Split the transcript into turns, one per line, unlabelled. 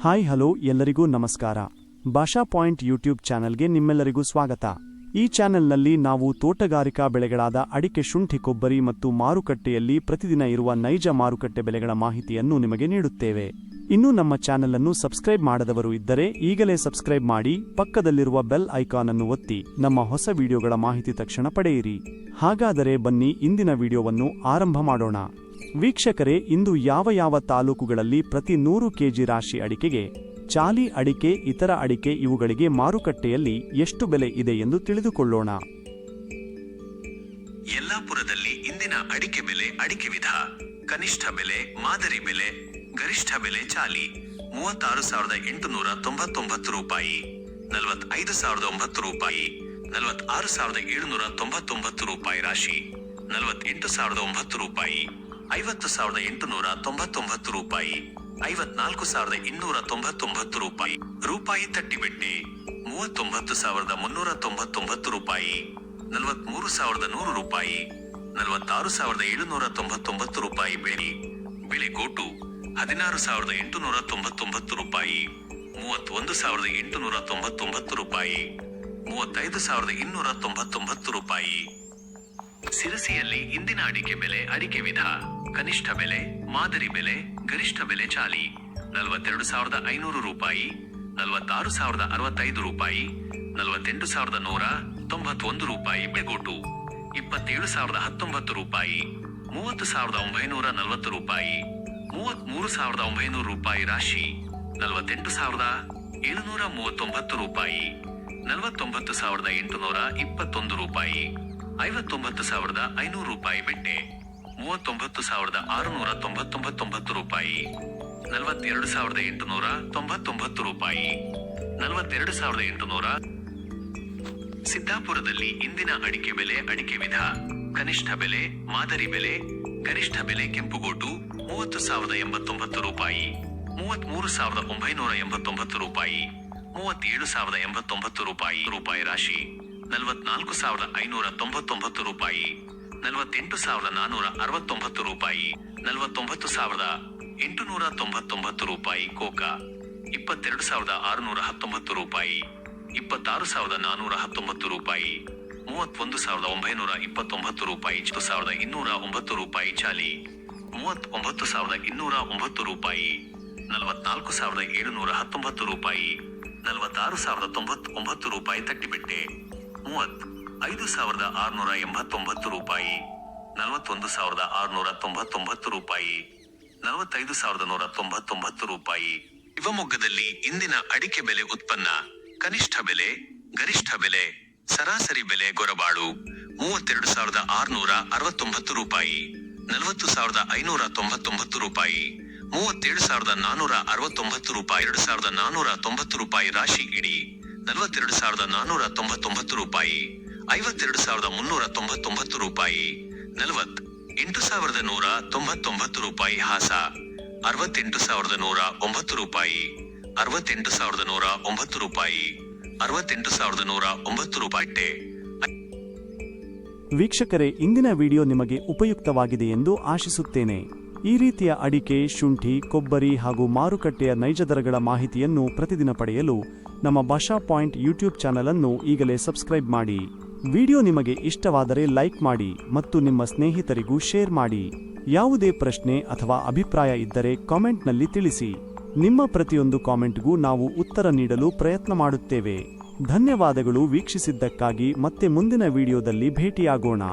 Hi hello ಎಲ್ಲರಿಗೂ ನಮಸ್ಕಾರ. ಭಾಷಾ ಪಾಯಿಂಟ್ ಯೂಟ್ಯೂಬ್ ಚಾನೆಲ್ಗೆ ನಿಮ್ಮೆಲ್ಲರಿಗೂ ಸ್ವಾಗತ. ಈ ಚಾನೆಲ್ನಲ್ಲಿ ನಾವು ತೋಟಗಾರಿಕಾ ಬೆಳೆಗಳಾದ ಅಡಿಕೆ, ಶುಂಠಿ, ಕೊಬ್ಬರಿ ಮತ್ತು ಮಾರುಕಟ್ಟೆಯಲ್ಲಿ ಪ್ರತಿದಿನ ಇರುವ ನೈಜ ಮಾರುಕಟ್ಟೆ ಬೆಲೆಗಳ ಮಾಹಿತಿಯನ್ನು ನಿಮಗೆ ನೀಡುತ್ತೇವೆ. ಇನ್ನೂ ನಮ್ಮ ಚಾನೆಲ್ ಅನ್ನು ಸಬ್ಸ್ಕ್ರೈಬ್ ಮಾಡದವರು ಇದ್ದರೆ ಈಗಲೇ ಸಬ್ಸ್ಕ್ರೈಬ್ ಮಾಡಿ, ಪಕ್ಕದಲ್ಲಿರುವ ಬೆಲ್ ಐಕಾನ್ ಅನ್ನು ಒತ್ತಿ ನಮ್ಮ ಹೊಸ ವಿಡಿಯೋಗಳ ಮಾಹಿತಿ ತಕ್ಷಣ ಪಡೆಯಿರಿ. ಹಾಗಾದರೆ ಬನ್ನಿ ಇಂದಿನ ವಿಡಿಯೋವನ್ನು ಆರಂಭ ಮಾಡೋಣ. ವೀಕ್ಷಕರೇ, ಇಂದು ಯಾವ ತಾಲೂಕುಗಳಲ್ಲಿ ಪ್ರತಿ 100 ಕೆಜಿ ರಾಶಿ ಅಡಿಕೆಗೆ, ಚಾಲಿ ಅಡಿಕೆ, ಇತರ ಅಡಿಕೆ ಇವುಗಳಿಗೆ ಮಾರುಕಟ್ಟೆಯಲ್ಲಿ ಎಷ್ಟು ಬೆಲೆ ಇದೆ ಎಂದು ತಿಳಿದುಕೊಳ್ಳೋಣ.
ಯಲ್ಲಾಪುರದಲ್ಲಿ ಇಂದಿನ ಅಡಿಕೆ ಬೆಲೆ, ಅಡಿಕೆ ವಿಧ: ಕನಿಷ್ಠ ಬೆಲೆ, ಮಾದರಿ ಬೆಲೆ, ಗರಿಷ್ಠ ಬೆಲೆ ಚಾಲಿ 36,899 ರೂಪಾಯಿ, 45,009 ರೂಪಾಯಿ, 46,799 ರೂಪಾಯಿ ರಾಶಿ, 48,009 ರೂಪಾಯಿ, 50,899 ರೂಪಾಯಿ, 54,299 ರೂಪಾಯಿ. ರೂಪಾಯಿ ತಟ್ಟಿಬೆಟ್ಟೆ 39,399 ರೂಪಾಯಿ, 43,100 ರೂಪಾಯಿ, 46,799 ರೂಪಾಯಿ. ಬೆಳೆ ಗೋಟು 16,899 ರೂಪಾಯಿ, 31,899 ರೂಪಾಯಿ, 35,299 ರೂಪಾಯಿ. ಸಿರಸಿಯಲ್ಲಿ ಇಂದಿನ ಅಡಿಕೆ ಬೆಲೆ, ಅಡಿಕೆ ವಿಧ: ಕನಿಷ್ಠ ಬೆಲೆ, ಮಾದರಿ ಬೆಲೆ, ಗರಿಷ್ಠ ಬೆಲೆ ಚಾಲಿ 42,500 ರೂಪಾಯಿ, 46,065 ರೂಪಾಯಿ, 48,191 ರೂಪಾಯಿ. ಬೆಗೋಟು 27,019 ರೂಪಾಯಿ, 30,940 ರೂಪಾಯಿ, 33,900 ರೂಪಾಯಿ ರಾಶಿ, 48,739 ರೂಪಾಯಿ, 49,821 ರೂಪಾಯಿ, 59,500 ರೂಪಾಯಿ. ಬೆಟ್ಟೆ 39,699 ರೂಪಾಯಿ, 42,899 ರೂಪಾಯಿ, 42,800. ಸಿದ್ದಾಪುರದಲ್ಲಿ ಇಂದಿನ ಅಡಿಕೆ ಬೆಲೆ, ಅಡಿಕೆ ವಿಧ: ಕನಿಷ್ಠ ಬೆಲೆ, ಮಾದರಿ ಬೆಲೆ, ಗರಿಷ್ಠ ಬೆಲೆ ಕೆಂಪುಗೋಟು 30,089 ರೂಪಾಯಿ, 33,989 ರೂಪಾಯಿ, 37,089 ರೂಪಾಯಿ. ರೂಪಾಯಿ ರಾಶಿ 44,599 ರೂಪಾಯಿ, 48,469 ರೂಪಾಯಿ, 49,899 ರೂಪಾಯಿ. ಕೋಕಾ 22,619 ರೂಪಾಯಿ, 26,419 ರೂಪಾಯಿ, 31,929 ರೂಪಾಯಿ, 10,209 ರೂಪಾಯಿ. ಚಾಲಿ 39,209 ರೂಪಾಯಿ, 44,719 ರೂಪಾಯಿ, 46,099 ರೂಪಾಯಿ. ತಟ್ಟಿಬೆಟ್ಟೆ 35,689 ರೂಪಾಯಿ, 41,699 ರೂಪಾಯಿ, 45,199 ರೂಪಾಯಿ. ಶಿವಮೊಗ್ಗದಲ್ಲಿ ಇಂದಿನ ಅಡಿಕೆ ಬೆಲೆ, ಉತ್ಪನ್ನ: ಕನಿಷ್ಠ ಬೆಲೆ, ಗರಿಷ್ಠ ಬೆಲೆ, ಸರಾಸರಿ ಬೆಲೆ. ಗೊರಬಾಳು 32,669 ರೂಪಾಯಿ, 40,599 ರೂಪಾಯಿ, 37,469 ರೂಪಾಯಿ, 2,490 ರೂಪಾಯಿ ರಾಶಿ. ಇಡಿ 42,499 ರೂಪಾಯಿ, 52,399 ರೂಪಾಯಿ, 48,199 ರೂಪಾಯಿ. ಹಾಸ 68,109 ರೂಪಾಯಿ, 68,109 ರೂಪಾಯಿ, 68,109 ರೂಪಾಯಿ.
ವೀಕ್ಷಕರೇ, ಇಂದಿನ ವಿಡಿಯೋ ನಿಮಗೆ ಉಪಯುಕ್ತವಾಗಿದೆ ಎಂದು ಆಶಿಸುತ್ತೇನೆ. ಈ ರೀತಿಯ ಅಡಿಕೆ, ಶುಂಠಿ, ಕೊಬ್ಬರಿ ಹಾಗೂ ಮಾರುಕಟ್ಟೆಯ ನೈಜ ದರಗಳ ಮಾಹಿತಿಯನ್ನು ಪ್ರತಿದಿನ ಪಡೆಯಲು ನಮ್ಮ ಭಾಷಾ ಪಾಯಿಂಟ್ ಯೂಟ್ಯೂಬ್ ಚಾನೆಲ್ ಅನ್ನು ಈಗಲೇ ಸಬ್ಸ್ಕ್ರೈಬ್ ಮಾಡಿ. ವಿಡಿಯೋ ನಿಮಗೆ ಇಷ್ಟವಾದರೆ ಲೈಕ್ ಮಾಡಿ ಮತ್ತು ನಿಮ್ಮ ಸ್ನೇಹಿತರಿಗೂ ಶೇರ್ ಮಾಡಿ. ಯಾವುದೇ ಪ್ರಶ್ನೆ ಅಥವಾ ಅಭಿಪ್ರಾಯ ಇದ್ದರೆ ಕಾಮೆಂಟ್ನಲ್ಲಿ ತಿಳಿಸಿ. ನಿಮ್ಮ ಪ್ರತಿಯೊಂದು ಕಾಮೆಂಟ್ಗೂ ನಾವು ಉತ್ತರ ನೀಡಲು ಪ್ರಯತ್ನ ಮಾಡುತ್ತೇವೆ. ಧನ್ಯವಾದಗಳು ವೀಕ್ಷಿಸಿದ್ದಕ್ಕಾಗಿ. ಮತ್ತೆ ಮುಂದಿನ ವಿಡಿಯೋದಲ್ಲಿ ಭೇಟಿಯಾಗೋಣ.